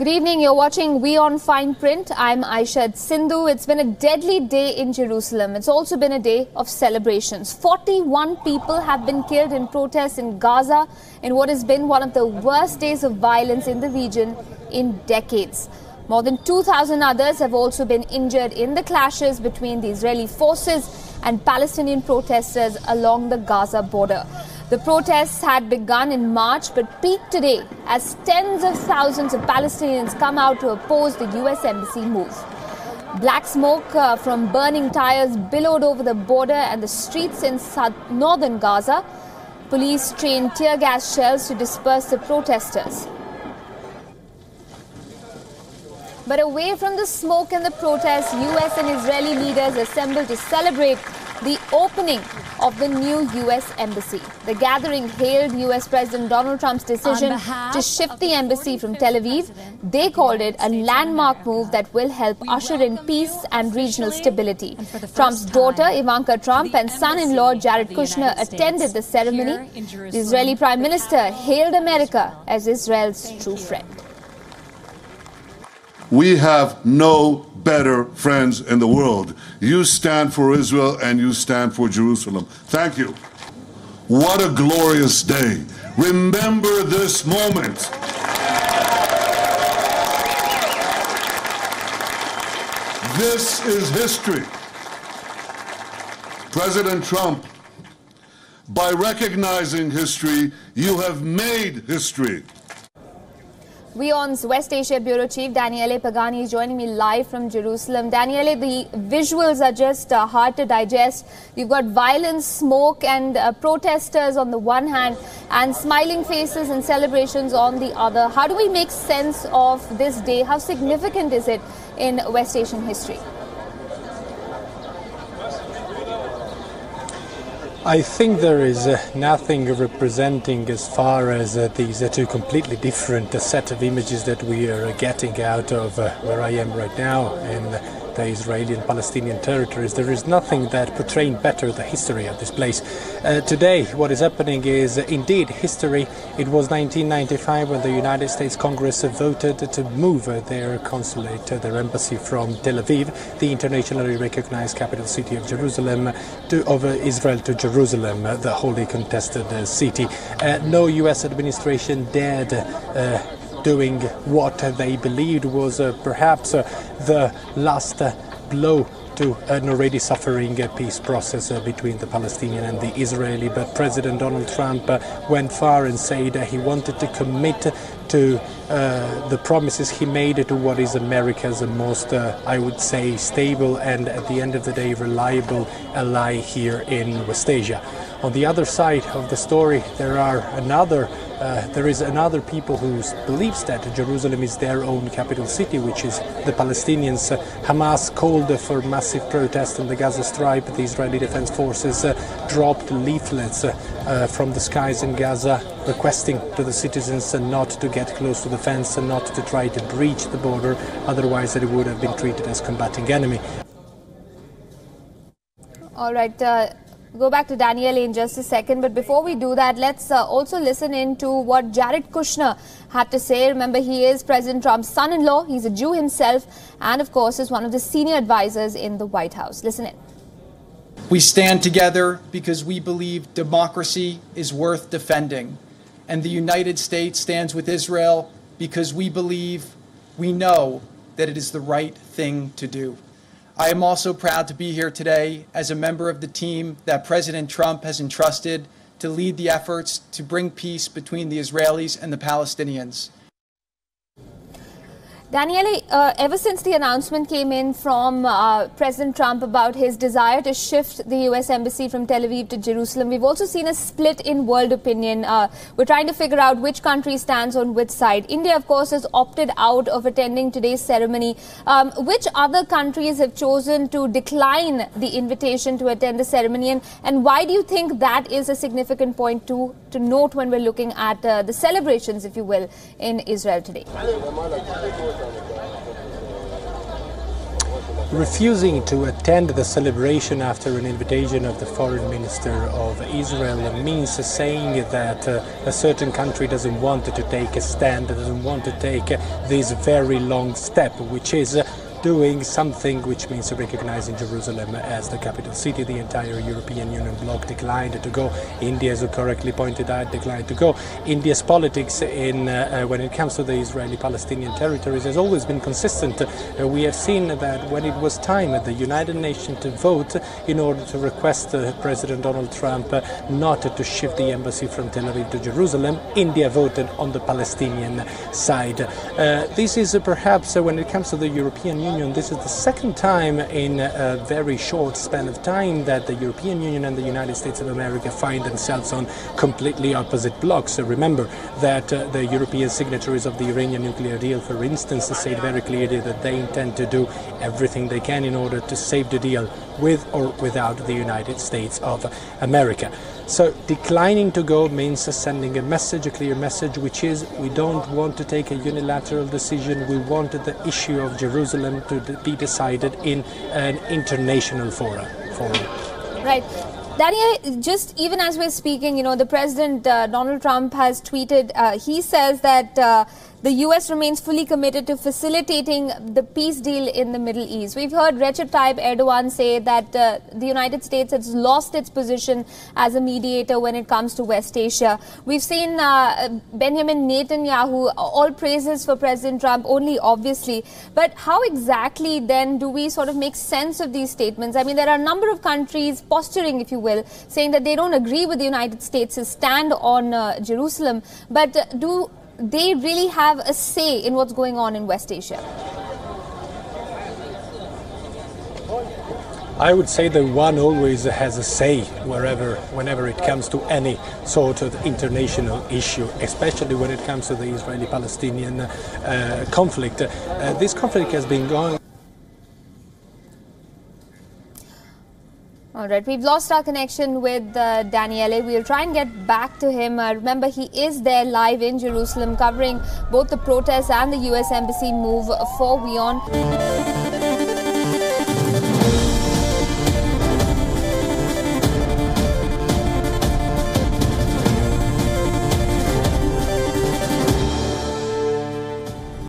Good evening. You're watching WION Fineprint. I'm Aishad Sindhu. It's been a deadly day in Jerusalem. It's also been a day of celebrations. 41 people have been killed in protests in Gaza in what has been one of the worst days of violence in the region in decades. More than 2,000 others have also been injured in the clashes between the Israeli forces and Palestinian protesters along the Gaza border. The protests had begun in March but peaked today as tens of thousands of Palestinians come out to oppose the US Embassy move. Black smoke from burning tires billowed over the border and the streets in northern Gaza. Police trained tear gas shells to disperse the protesters. But away from the smoke and the protests, US and Israeli leaders assembled to celebrate the opening of the new US Embassy. The gathering hailed US President Donald Trump's decision to shift the embassy from Tel Aviv. They called it a landmark move that will help usher in peace and regional stability. Trump's daughter, Ivanka Trump, and son-in-law, Jared Kushner, attended the ceremony. The Israeli Prime Minister hailed America as Israel's true friend. We have no better friends in the world. You stand for Israel and you stand for Jerusalem. Thank you. What a glorious day. Remember this moment. This is history. President Trump, by recognizing history, you have made history. WION's West Asia Bureau Chief Daniele Pagani is joining me live from Jerusalem. Daniele, the visuals are just hard to digest. You've got violence, smoke and protesters on the one hand and smiling faces and celebrations on the other. How do we make sense of this day? How significant is it in West Asian history? I think there is nothing representing as far as these two completely different set of images that we are getting out of where I am right now in the Israeli and Palestinian territories. There is nothing that portrays better the history of this place. Today, what is happening is indeed history. It was 1995 when the United States Congress voted to move their consulate, their embassy from Tel Aviv, the internationally recognized capital city of Jerusalem, of Israel, to Jerusalem, the wholly contested city. No U.S. administration dared doing what they believed was perhaps the last blow to an already suffering peace process between the Palestinian and the Israeli. But President Donald Trump went far and said he wanted to commit to the promises he made to what is America's most, I would say, stable and at the end of the day reliable ally here in West Asia. On the other side of the story, there is another people who believes that Jerusalem is their own capital city, which is the Palestinians. Hamas called for massive protest in the Gaza Strip. The Israeli Defense Forces dropped leaflets from the skies in Gaza, requesting to the citizens not to get close to the fence and not to try to breach the border, otherwise they would have been treated as combating enemy. All right. Go back to Daniele in just a second. But before we do that, let's also listen in to what Jared Kushner had to say. Remember, he is President Trump's son-in-law. He's a Jew himself and, of course, is one of the senior advisors in the White House. Listen in. We stand together because we believe democracy is worth defending. And the United States stands with Israel because we know that it is the right thing to do. I am also proud to be here today as a member of the team that President Trump has entrusted to lead the efforts to bring peace between the Israelis and the Palestinians. Daniele, ever since the announcement came in from President Trump about his desire to shift the US Embassy from Tel Aviv to Jerusalem, we've also seen a split in world opinion. We're trying to figure out which country stands on which side. India, of course, has opted out of attending today's ceremony. Which other countries have chosen to decline the invitation to attend the ceremony? And why do you think that is a significant point to note when we're looking at the celebrations, if you will, in Israel today? refusing to attend the celebration after an invitation of the foreign minister of Israel means saying that a certain country doesn't want to take a stand, doesn't want to take this very long step, which is doing something which means recognizing Jerusalem as the capital city. The entire European Union bloc declined to go. India, as you correctly pointed out, declined to go. India's politics when it comes to the Israeli-Palestinian territories has always been consistent. We have seen that when it was time at the United Nations to vote in order to request President Donald Trump not to shift the embassy from Tel Aviv to Jerusalem, India voted on the Palestinian side. This is perhaps, when it comes to the European Union, this is the second time in a very short span of time that the European Union and the United States of America find themselves on completely opposite blocks. Remember that the European signatories of the Iranian nuclear deal, for instance, said very clearly that they intend to do everything they can in order to save the deal with or without the United States of America. So declining to go means sending a message, a clear message, which is we don't want to take a unilateral decision. We wanted the issue of Jerusalem to be decided in an international forum. Right. Daniel, just even as we're speaking, the President Donald Trump has tweeted, he says that the US remains fully committed to facilitating the peace deal in the Middle East. We've heard Recep Tayyip Erdogan say that the United States has lost its position as a mediator when it comes to West Asia. We've seen Benjamin Netanyahu, all praises for President Trump, only obviously. But how exactly then do we sort of make sense of these statements? I mean, there are a number of countries posturing, if you will, saying that they don't agree with the United States' stand on Jerusalem. But do they really have a say in what's going on in West Asia? I would say that one always has a say whenever it comes to any sort of international issue, especially when it comes to the Israeli-Palestinian conflict. This conflict has been going. All right, we've lost our connection with Daniele. We'll try and get back to him. Remember, he is there live in Jerusalem covering both the protests and the US Embassy move for WION.